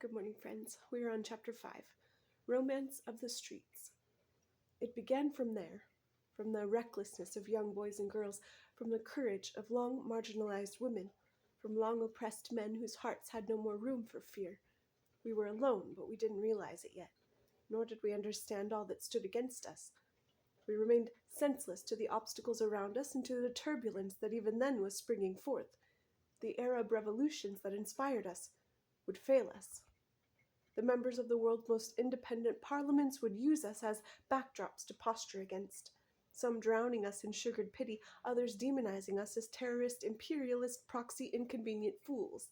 Good morning, friends. We are on Chapter 5 Romance of the Streets. It began from there, from the recklessness of young boys and girls, from the courage of long marginalized women, from long oppressed men whose hearts had no more room for fear. We were alone, but we didn't realize it yet, nor did we understand all that stood against us. We remained senseless to the obstacles around us and to the turbulence that even then was springing forth. The Arab revolutions that inspired us would fail us. The members of the world's most independent parliaments would use us as backdrops to posture against, some drowning us in sugared pity, others demonizing us as terrorist, imperialist, proxy, inconvenient fools.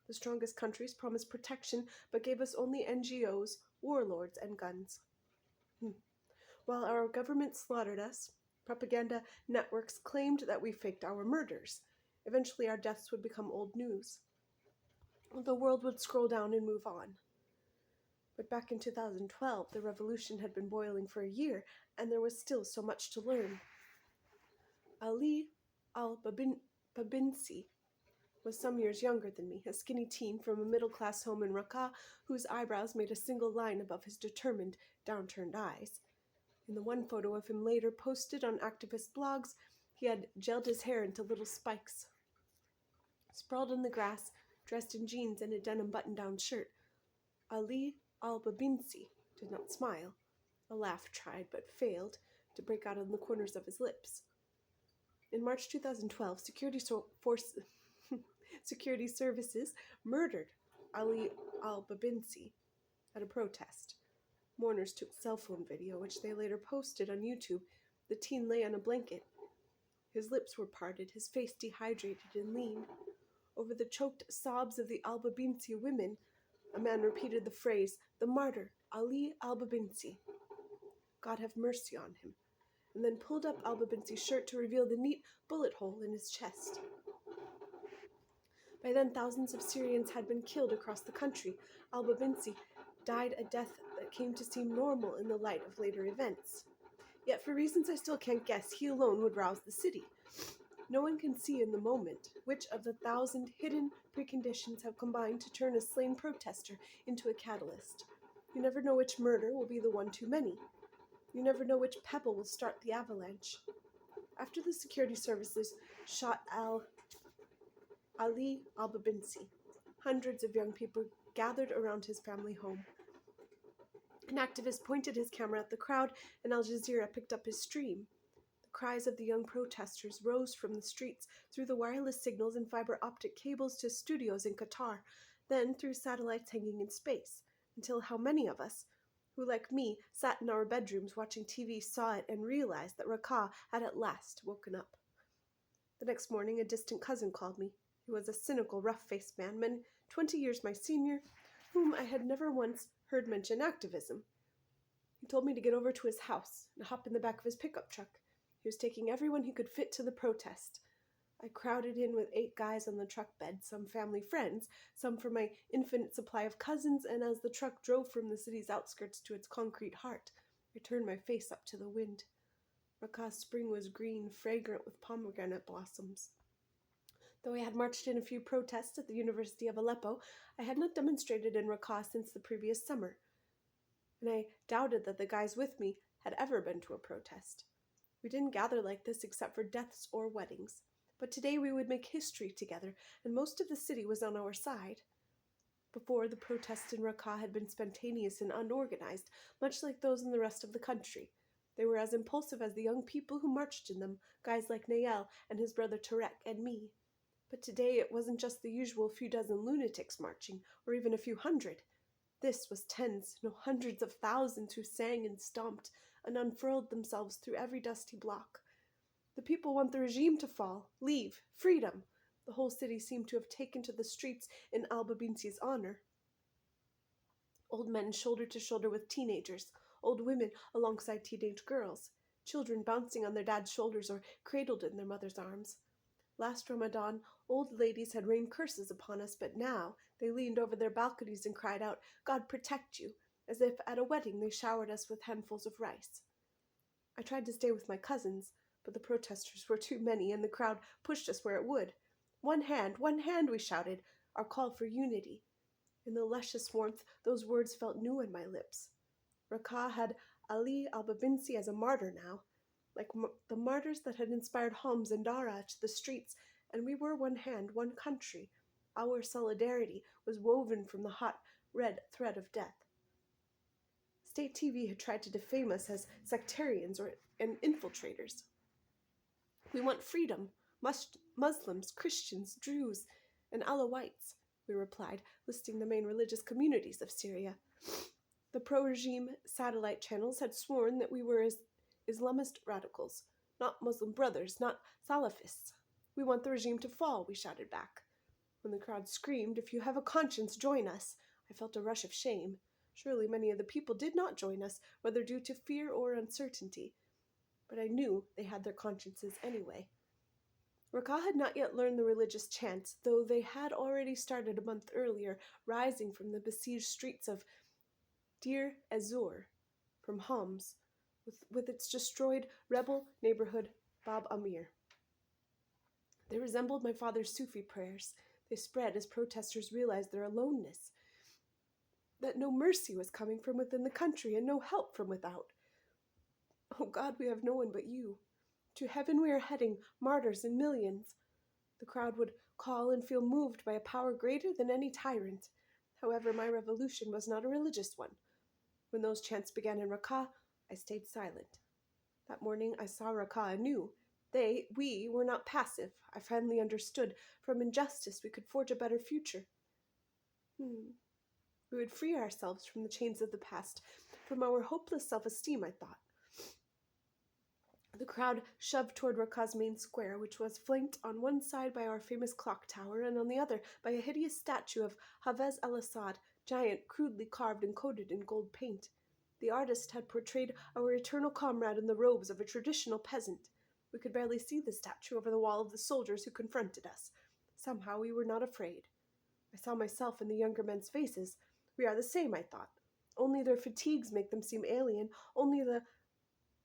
The strongest countries promised protection, but gave us only NGOs, warlords, and guns. While our government slaughtered us, propaganda networks claimed that we faked our murders. Eventually, our deaths would become old news. The world would scroll down and move on. But back in 2012, the revolution had been boiling for a year, and there was still so much to learn. Ali al-Babinsi was some years younger than me, a skinny teen from a middle-class home in Raqqa whose eyebrows made a single line above his determined, downturned eyes. In the one photo of him later posted on activist blogs, he had gelled his hair into little spikes. Sprawled on the grass, dressed in jeans and a denim button-down shirt, Ali al-Babinsi did not smile. A laugh tried, but failed, to break out on the corners of his lips. In March 2012, security services murdered Ali al-Babinsi at a protest. Mourners took cell phone video, which they later posted on YouTube. The teen lay on a blanket. His lips were parted, his face dehydrated and lean. Over the choked sobs of the al-Babinsi women, a man repeated the phrase, "The martyr, Ali al-Babinsi. God have mercy on him," and then pulled up al-Babinsi's shirt to reveal the neat bullet hole in his chest. By then, thousands of Syrians had been killed across the country. Al-Babinsi died a death that came to seem normal in the light of later events. Yet, for reasons I still can't guess, he alone would rouse the city. No one can see in the moment which of the 1,000 hidden preconditions have combined to turn a slain protester into a catalyst. You never know which murder will be the one too many. You never know which pebble will start the avalanche. After the security services shot Ali al-Babinsi, hundreds of young people gathered around his family home. An activist pointed his camera at the crowd, and Al Jazeera picked up his stream. The cries of the young protesters rose from the streets, through the wireless signals and fiber optic cables to studios in Qatar, then through satellites hanging in space, until how many of us, who like me sat in our bedrooms watching TV, saw it and realized that Raqqa had at last woken up. The next morning a distant cousin called me. He was a cynical, rough-faced man, 20 years my senior, whom I had never once heard mention activism. He told me to get over to his house and hop in the back of his pickup truck. He was taking everyone he could fit to the protest. I crowded in with 8 guys on the truck bed, some family friends, some from my infinite supply of cousins, and as the truck drove from the city's outskirts to its concrete heart, I turned my face up to the wind. Raqqa's spring was green, fragrant with pomegranate blossoms. Though I had marched in a few protests at the University of Aleppo, I had not demonstrated in Raqqa since the previous summer, and I doubted that the guys with me had ever been to a protest. We didn't gather like this except for deaths or weddings. But today we would make history together, and most of the city was on our side. Before, the protests in Raqqa had been spontaneous and unorganized, much like those in the rest of the country. They were as impulsive as the young people who marched in them, guys like Nayel and his brother Tarek and me. But today it wasn't just the usual few dozen lunatics marching, or even a few hundred. This was tens, no hundreds of thousands who sang and stomped and unfurled themselves through every dusty block. The people want the regime to fall, leave, freedom. The whole city seemed to have taken to the streets in al-Babinsi's honor. Old men shoulder to shoulder with teenagers, old women alongside teenage girls, children bouncing on their dad's shoulders or cradled in their mother's arms. Last Ramadan, old ladies had rained curses upon us, but now they leaned over their balconies and cried out, "God protect you," as if at a wedding they showered us with handfuls of rice. I tried to stay with my cousins, but the protesters were too many, and the crowd pushed us where it would. One hand, we shouted, our call for unity. In the luscious warmth, those words felt new on my lips. Rakah had Ali al-Babinsi as a martyr now, like the martyrs that had inspired Homs and Dara to the streets, and we were one hand, one country. Our solidarity was woven from the hot red thread of death. State TV had tried to defame us as sectarians and infiltrators. We want freedom, Muslims, Christians, Druze, and Alawites, we replied, listing the main religious communities of Syria. The pro-regime satellite channels had sworn that we were Islamist radicals, not Muslim brothers, not Salafists. We want the regime to fall, we shouted back. When the crowd screamed, "If you have a conscience, join us," I felt a rush of shame. Surely many of the people did not join us, whether due to fear or uncertainty. But I knew they had their consciences anyway. Rakah had not yet learned the religious chants, though they had already started a month earlier, rising from the besieged streets of Deir ez-Zor, from Homs, with its destroyed rebel neighborhood Bab Amir. They resembled my father's Sufi prayers. They spread as protesters realized their aloneness, that no mercy was coming from within the country and no help from without. "Oh God, we have no one but you. To heaven we are heading, martyrs in millions." The crowd would call and feel moved by a power greater than any tyrant. However, my revolution was not a religious one. When those chants began in Rakah, I stayed silent. That morning I saw Rakah anew. We were not passive. I finally understood. From injustice we could forge a better future. We would free ourselves from the chains of the past, from our hopeless self-esteem, I thought. The crowd shoved toward Rakah's main square, which was flanked on one side by our famous clock tower and on the other by a hideous statue of Hafez al-Assad, giant, crudely carved and coated in gold paint. The artist had portrayed our eternal comrade in the robes of a traditional peasant. We could barely see the statue over the wall of the soldiers who confronted us. Somehow we were not afraid. I saw myself in the younger men's faces. We are the same, I thought. Only their fatigues make them seem alien. Only the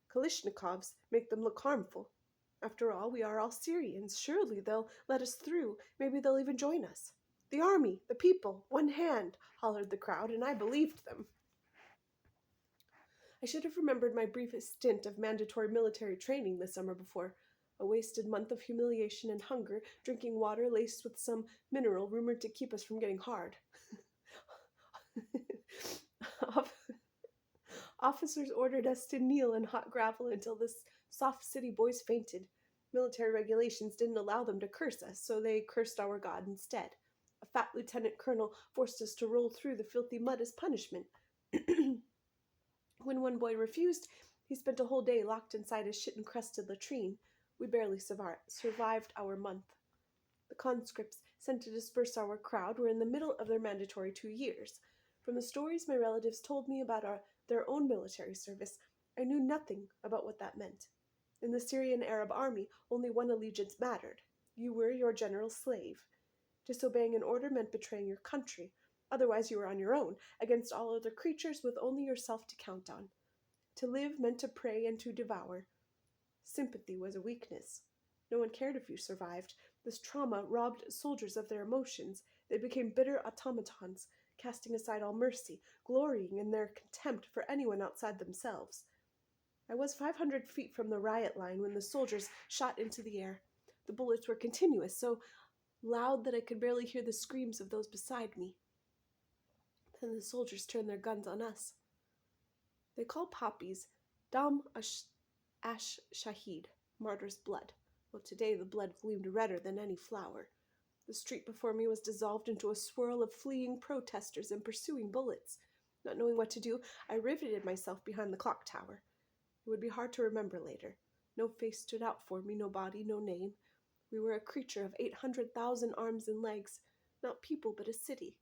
Kalishnikovs make them look harmful. After all, we are all Syrians. Surely they'll let us through. Maybe they'll even join us. "The army, the people, one hand," hollered the crowd, and I believed them. I should have remembered my briefest stint of mandatory military training the summer before. A wasted month of humiliation and hunger, drinking water laced with some mineral rumored to keep us from getting hard. Officers ordered us to kneel in hot gravel until the soft city boys fainted. Military regulations didn't allow them to curse us, so they cursed our God instead. A fat lieutenant colonel forced us to roll through the filthy mud as punishment. When one boy refused, he spent a whole day locked inside his shit-encrusted latrine. We barely survived our month. The conscripts sent to disperse our crowd were in the middle of their mandatory 2 years. From the stories my relatives told me about their own military service, I knew nothing about what that meant. In the Syrian Arab army, only one allegiance mattered. You were your general's slave. Disobeying an order meant betraying your country. Otherwise, you were on your own, against all other creatures with only yourself to count on. To live meant to prey and to devour. Sympathy was a weakness. No one cared if you survived. This trauma robbed soldiers of their emotions. They became bitter automatons, casting aside all mercy, glorying in their contempt for anyone outside themselves. I was 500 feet from the riot line when the soldiers shot into the air. The bullets were continuous, so loud that I could barely hear the screams of those beside me. Then the soldiers turned their guns on us. They call poppies Dam Ash Shahid, martyr's blood. Well, today the blood gleamed redder than any flower. The street before me was dissolved into a swirl of fleeing protesters and pursuing bullets. Not knowing what to do, I riveted myself behind the clock tower. It would be hard to remember later. No face stood out for me, no body, no name. We were a creature of 800,000 arms and legs, not people but a city.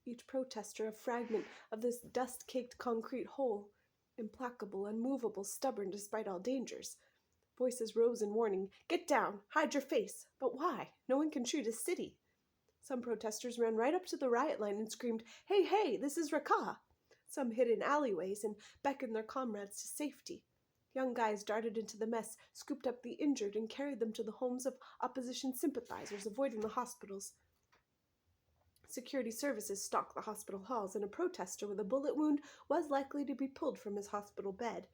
Each protester a fragment of this dust-caked concrete whole, implacable, unmovable, stubborn despite all dangers. Voices rose in warning. "Get down! Hide your face!" But why? No one can shoot a city. Some protesters ran right up to the riot line and screamed, "Hey, hey, this is Rakah!" Some hid in alleyways and beckoned their comrades to safety. Young guys darted into the mess, scooped up the injured, and carried them to the homes of opposition sympathizers, avoiding the hospitals. Security services stocked the hospital halls, and a protester with a bullet wound was likely to be pulled from his hospital bed.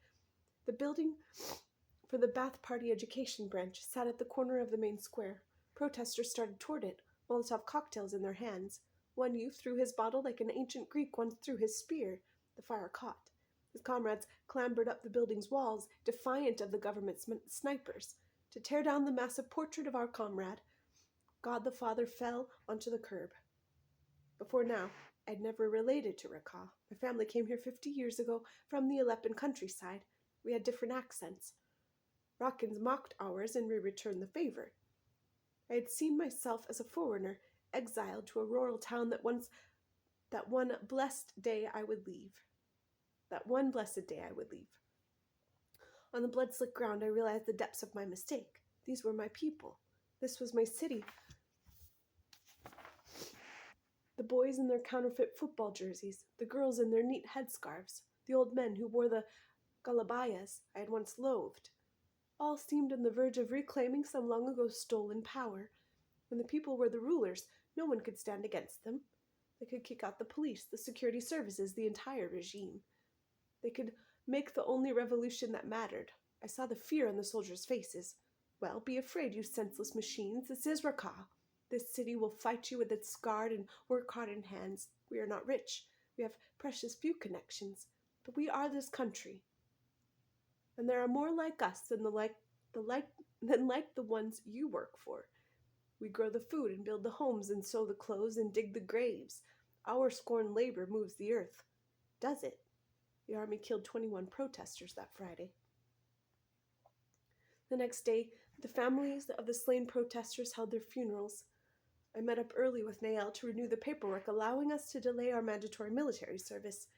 The building for the Bath Party Education Branch sat at the corner of the main square. Protesters started toward it, Molotov cocktails in their hands. One youth threw his bottle like an ancient Greek once threw his spear. The fire caught. His comrades clambered up the building's walls, defiant of the government snipers. To tear down the massive portrait of our comrade, God the Father fell onto the curb. Before now, I'd never related to Rakah. My family came here 50 years ago from the Aleppan countryside. We had different accents. Rockins mocked ours, and we returned the favor. I had seen myself as a foreigner, exiled to a rural town that one blessed day I would leave. On the blood-slick ground, I realized the depths of my mistake. These were my people. This was my city. The boys in their counterfeit football jerseys, the girls in their neat headscarves, the old men who wore the galabayas I had once loathed. All seemed on the verge of reclaiming some long-ago stolen power. When the people were the rulers, no one could stand against them. They could kick out the police, the security services, the entire regime. They could make the only revolution that mattered. I saw the fear on the soldiers' faces. Well, be afraid, you senseless machines. This is Rakah. This city will fight you with its scarred and work-hardened hands. We are not rich. We have precious few connections. But we are this country. And there are more like us than like the ones you work for. We grow the food and build the homes and sew the clothes and dig the graves. Our scorned labor moves the earth. Does it? The army killed 21 protesters that Friday. The next day, the families of the slain protesters held their funerals. I met up early with Nael to renew the paperwork allowing us to delay our mandatory military service.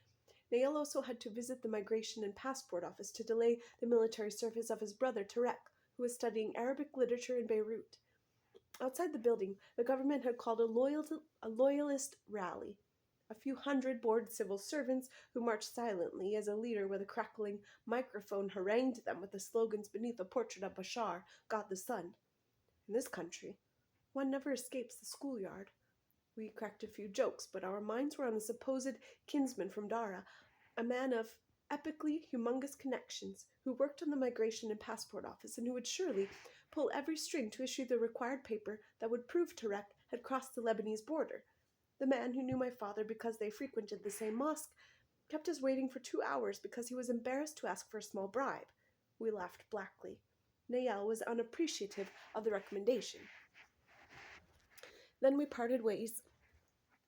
Nael also had to visit the Migration and Passport Office to delay the military service of his brother Tarek, who was studying Arabic literature in Beirut. Outside the building, the government had called a loyalist rally. A few hundred bored civil servants who marched silently as a leader with a crackling microphone harangued them with the slogans beneath a portrait of Bashar, God the Sun. In this country, one never escapes the schoolyard. We cracked a few jokes, but our minds were on a supposed kinsman from Dara, a man of epically humongous connections, who worked on the Migration and Passport Office and who would surely pull every string to issue the required paper that would prove Tarek had crossed the Lebanese border. The man who knew my father because they frequented the same mosque kept us waiting for 2 hours because he was embarrassed to ask for a small bribe. We laughed blackly. Nael was unappreciative of the recommendation. Then we parted ways.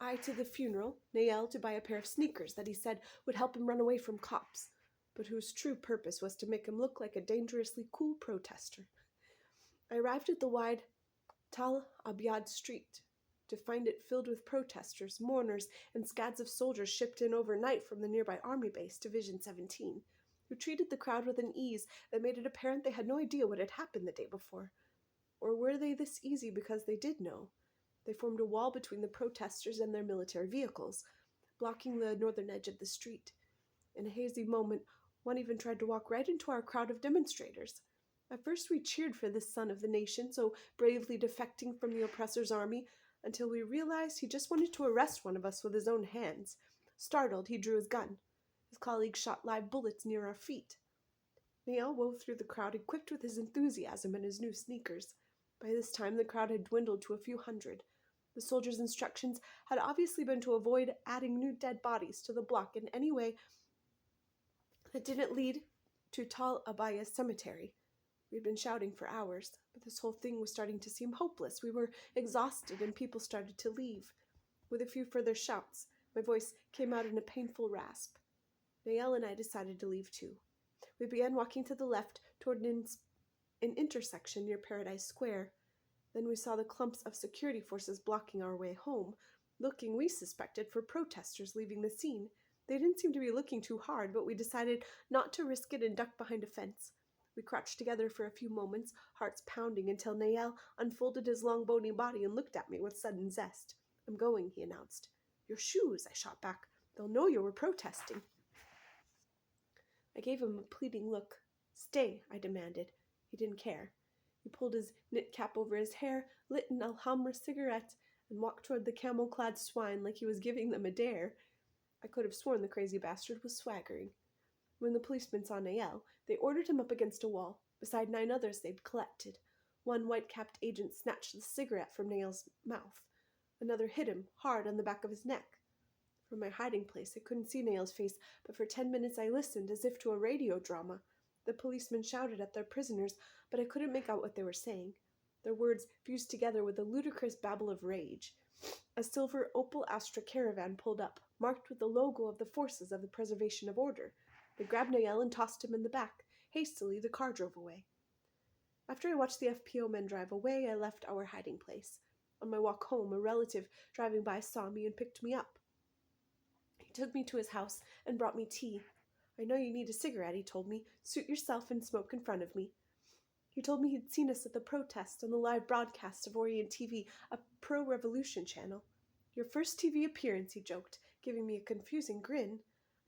I to the funeral, Nael to buy a pair of sneakers that he said would help him run away from cops, but whose true purpose was to make him look like a dangerously cool protester. I arrived at the wide Tal Abyad street to find it filled with protesters, mourners, and scads of soldiers shipped in overnight from the nearby army base, Division 17, who treated the crowd with an ease that made it apparent they had no idea what had happened the day before. Or were they this easy because they did know? They formed a wall between the protesters and their military vehicles, blocking the northern edge of the street. In a hazy moment, one even tried to walk right into our crowd of demonstrators. At first we cheered for this son of the nation, so bravely defecting from the oppressor's army, until we realized he just wanted to arrest one of us with his own hands. Startled, he drew his gun. His colleague shot live bullets near our feet. Nael wove through the crowd, equipped with his enthusiasm and his new sneakers. By this time, the crowd had dwindled to a few hundred. The soldiers' instructions had obviously been to avoid adding new dead bodies to the block in any way that didn't lead to Tal Abaya's cemetery. We had been shouting for hours, but this whole thing was starting to seem hopeless. We were exhausted, and people started to leave. With a few further shouts, my voice came out in a painful rasp. Nael and I decided to leave too. We began walking to the left toward an intersection near Paradise Square. Then we saw the clumps of security forces blocking our way home, looking, we suspected, for protesters leaving the scene. They didn't seem to be looking too hard, but we decided not to risk it and ducked behind a fence. We crouched together for a few moments, hearts pounding, until Nael unfolded his long bony body and looked at me with sudden zest. I'm going, he announced. Your shoes, I shot back. They'll know you were protesting. I gave him a pleading look. Stay, I demanded. He didn't care. He pulled his knit cap over his hair, lit an Alhambra cigarette, and walked toward the camel-clad swine like he was giving them a dare. I could have sworn the crazy bastard was swaggering. When the policemen saw Nael, they ordered him up against a wall, beside 9 others they'd collected. One white-capped agent snatched the cigarette from Nael's mouth. Another hit him hard on the back of his neck. From my hiding place, I couldn't see Nael's face, but for 10 minutes I listened as if to a radio drama. The policemen shouted at their prisoners, but I couldn't make out what they were saying. Their words fused together with a ludicrous babble of rage. A silver Opel Astra caravan pulled up, marked with the logo of the Forces of the Preservation of Order. They grabbed Nael and tossed him in the back. Hastily, the car drove away. After I watched the FPO men drive away, I left our hiding place. On my walk home, a relative driving by saw me and picked me up. He took me to his house and brought me tea. I know you need a cigarette, he told me. Suit yourself and smoke in front of me. He told me he'd seen us at the protest on the live broadcast of Orient TV, a pro-revolution channel. Your first TV appearance, he joked, giving me a confusing grin.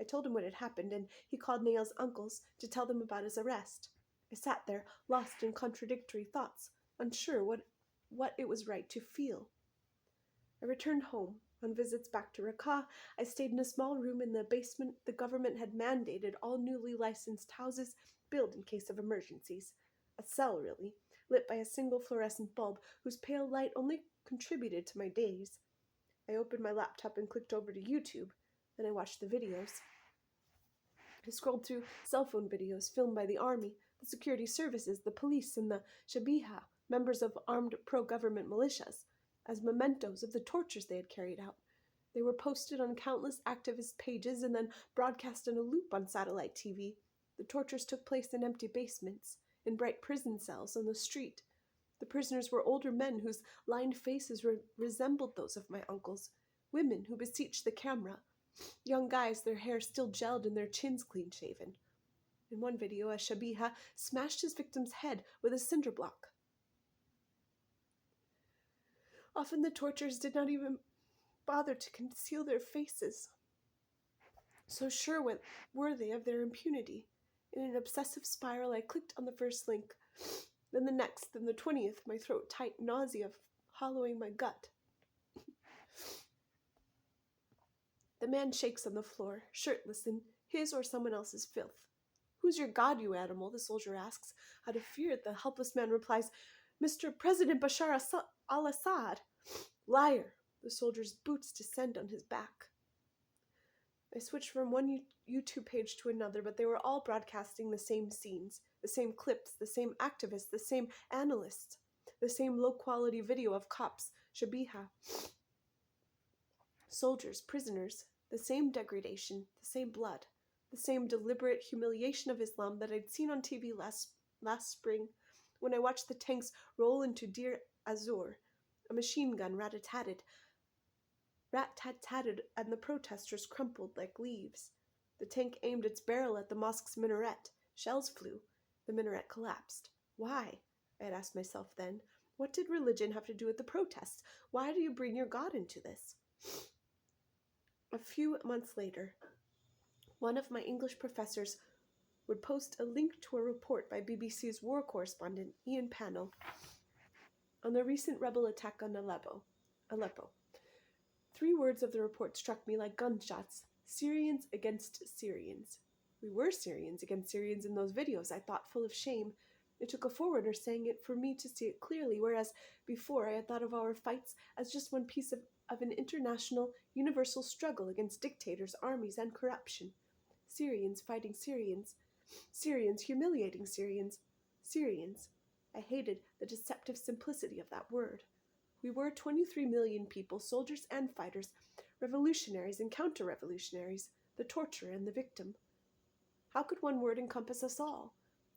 I told him what had happened, and he called Nael's uncles to tell them about his arrest. I sat there, lost in contradictory thoughts, unsure what it was right to feel. I returned home. On visits back to Raqqa, I stayed in a small room in the basement the government had mandated all newly licensed houses build in case of emergencies. A cell, really, lit by a single fluorescent bulb whose pale light only contributed to my daze. I opened my laptop and clicked over to YouTube. Then I watched the videos. I scrolled through cell phone videos filmed by the army, the security services, the police, and the Shabiha, members of armed pro-government militias, as mementos of the tortures they had carried out. They were posted on countless activist pages and then broadcast in a loop on satellite TV. The tortures took place in empty basements, in bright prison cells on the street. The prisoners were older men whose lined faces resembled those of my uncles, women who beseeched the camera, young guys, their hair still gelled and their chins clean-shaven. In one video, a Shabiha smashed his victim's head with a cinder block. Often the torturers did not even bother to conceal their faces. So sure were they of their impunity. In an obsessive spiral, I clicked on the first link, then the next, then the 20th, my throat tight, nausea hollowing my gut. The man shakes on the floor, shirtless in his or someone else's filth. Who's your god, you animal? The soldier asks. Out of fear, the helpless man replies, Mr. President Bashar al-Assad. Liar! The soldier's boots descend on his back. I switched from one YouTube page to another, but they were all broadcasting the same scenes, the same clips, the same activists, the same analysts, the same low-quality video of cops, Shabiha, soldiers, prisoners, the same degradation, the same blood, the same deliberate humiliation of Islam that I'd seen on TV last spring when I watched the tanks roll into Deir Azur, a machine gun rat-tat-tatted, and the protesters crumpled like leaves. The tank aimed its barrel at the mosque's minaret. Shells flew. The minaret collapsed. Why? I had asked myself then. What did religion have to do with the protests? Why do you bring your God into this? A few months later, one of my English professors would post a link to a report by BBC's war correspondent Ian Pannell on the recent rebel attack on Aleppo. 3 words of the report struck me like gunshots. Syrians against Syrians. We were Syrians against Syrians in those videos, I thought, full of shame. It took a forwarder saying it for me to see it clearly, whereas before I had thought of our fights as just one piece of an international, universal struggle against dictators, armies, and corruption. Syrians fighting Syrians. Syrians humiliating Syrians. Syrians. I hated the deceptive simplicity of that word. We were 23 million people, soldiers and fighters, revolutionaries and counter-revolutionaries, the torturer and the victim. How could one word encompass us all?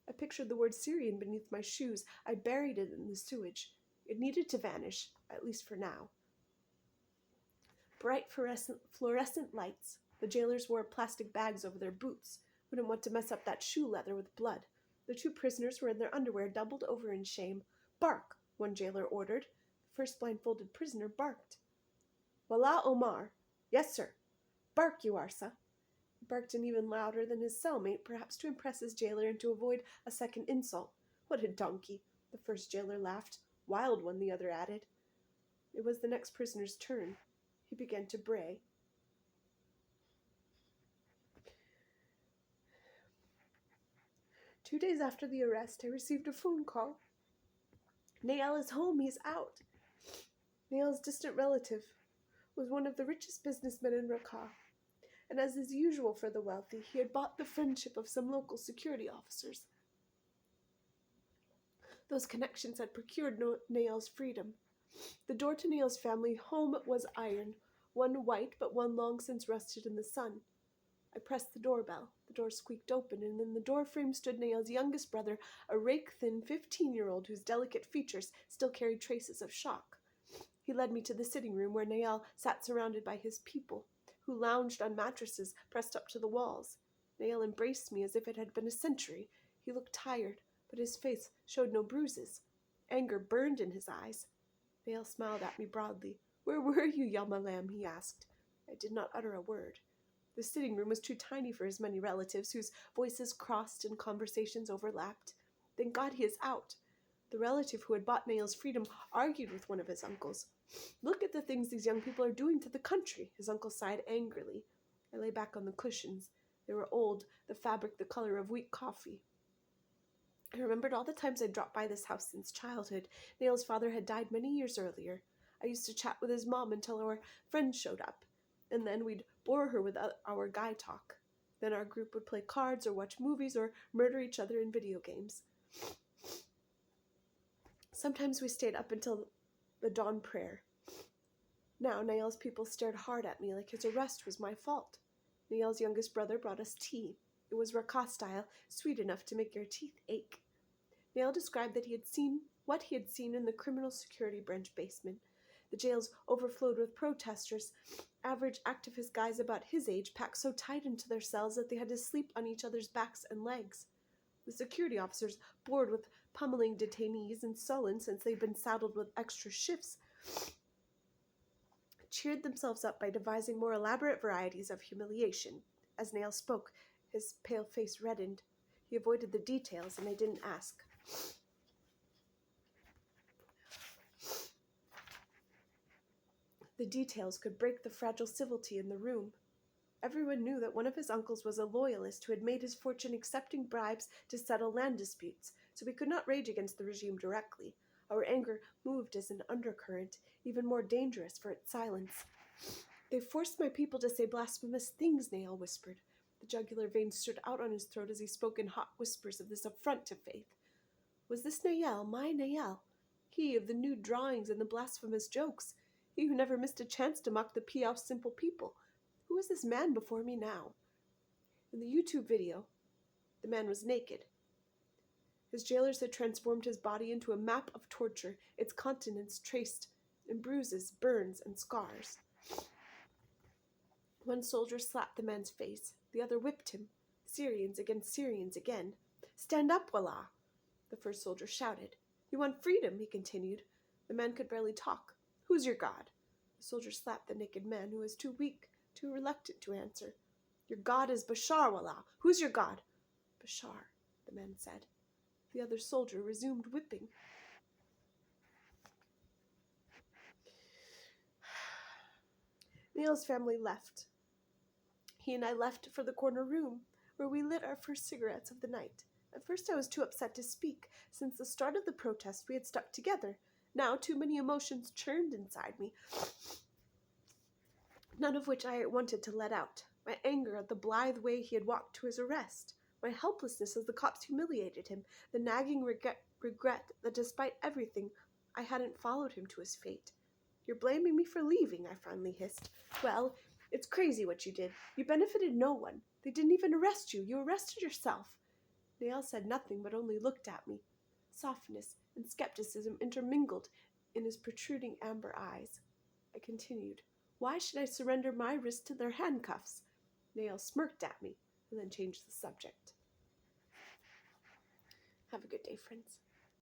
I pictured the word Syrian beneath my shoes. I buried it in the sewage. It needed to vanish, at least for now. Bright fluorescent lights. The jailers wore plastic bags over their boots. Wouldn't want to mess up that shoe leather with blood. The 2 prisoners were in their underwear, doubled over in shame. Bark, one jailer ordered. The first blindfolded prisoner barked. Wallah Omar. Yes, sir. Bark, you Arsa. He barked in even louder than his cellmate, perhaps to impress his jailer and to avoid a second insult. What a donkey. The first jailer laughed. Wild one, the other added. It was the next prisoner's turn. He began to bray. 2 days after the arrest, I received a phone call. Nael is home, he's out. Nael's distant relative was one of the richest businessmen in Raqqa, and as is usual for the wealthy, he had bought the friendship of some local security officers. Those connections had procured Nael's freedom. The door to Nael's family home was iron, one white but one long since rusted in the sun. I pressed the doorbell. The door squeaked open, and in the doorframe stood Nael's youngest brother, a rake-thin 15-year-old whose delicate features still carried traces of shock. He led me to the sitting room where Nael sat surrounded by his people, who lounged on mattresses pressed up to the walls. Nael embraced me as if it had been a century. He looked tired, but his face showed no bruises. Anger burned in his eyes. Nael smiled at me broadly. "Where were you, Yamalam?" he asked. I did not utter a word. The sitting room was too tiny for his many relatives, whose voices crossed and conversations overlapped. Thank God he is out. The relative who had bought Nael's freedom argued with one of his uncles. "Look at the things these young people are doing to the country," his uncle sighed angrily. I lay back on the cushions. They were old, the fabric the color of weak coffee. I remembered all the times I'd dropped by this house since childhood. Nael's father had died many years earlier. I used to chat with his mom until our friends showed up, and then we'd bore her with our guy talk. Then our group would play cards or watch movies or murder each other in video games. Sometimes we stayed up until the dawn prayer. Now Nael's people stared hard at me like his arrest was my fault. Nael's youngest brother brought us tea. It was Raqqa style, sweet enough to make your teeth ache. Nael described what he had seen in the criminal security branch basement. The jails overflowed with protesters. Average activist guys about his age packed so tight into their cells that they had to sleep on each other's backs and legs. The security officers, bored with pummeling detainees and sullen since they'd been saddled with extra shifts, cheered themselves up by devising more elaborate varieties of humiliation. As Nael spoke, his pale face reddened. He avoided the details, and I didn't ask. The details could break the fragile civility in the room. Everyone knew that one of his uncles was a loyalist who had made his fortune accepting bribes to settle land disputes, so we could not rage against the regime directly. Our anger moved as an undercurrent, even more dangerous for its silence. "They forced my people to say blasphemous things," Nael whispered. The jugular vein stood out on his throat as he spoke in hot whispers of this affront to faith. Was this Nael, my Nael? He of the nude drawings and the blasphemous jokes? He who never missed a chance to mock the Piaf's simple people? Who was this man before me now? In the YouTube video, the man was naked. His jailers had transformed his body into a map of torture, its continents traced in bruises, burns, and scars. One soldier slapped the man's face. The other whipped him. Syrians against Syrians again. "Stand up, Wallah!" the first soldier shouted. "You want freedom," he continued. The man could barely talk. "Who's your God?" The soldier slapped the naked man, who was too weak, too reluctant to answer. "Your God is Bashar, Wallah. Who's your God?" "Bashar," the man said. The other soldier resumed whipping. Nael's family left. He and I left for the corner room, where we lit our first cigarettes of the night. At first I was too upset to speak. Since the start of the protest we had stuck together. Now too many emotions churned inside me, none of which I wanted to let out. My anger at the blithe way he had walked to his arrest. My helplessness as the cops humiliated him. The nagging regret that despite everything, I hadn't followed him to his fate. "You're blaming me for leaving," I finally hissed. "Well, it's crazy what you did. You benefited no one. They didn't even arrest you. You arrested yourself." Nael said nothing, but only looked at me. Softness and skepticism intermingled in his protruding amber eyes. I continued. "Why should I surrender my wrist to their handcuffs?" Nael smirked at me and then changed the subject. Have a good day, friends.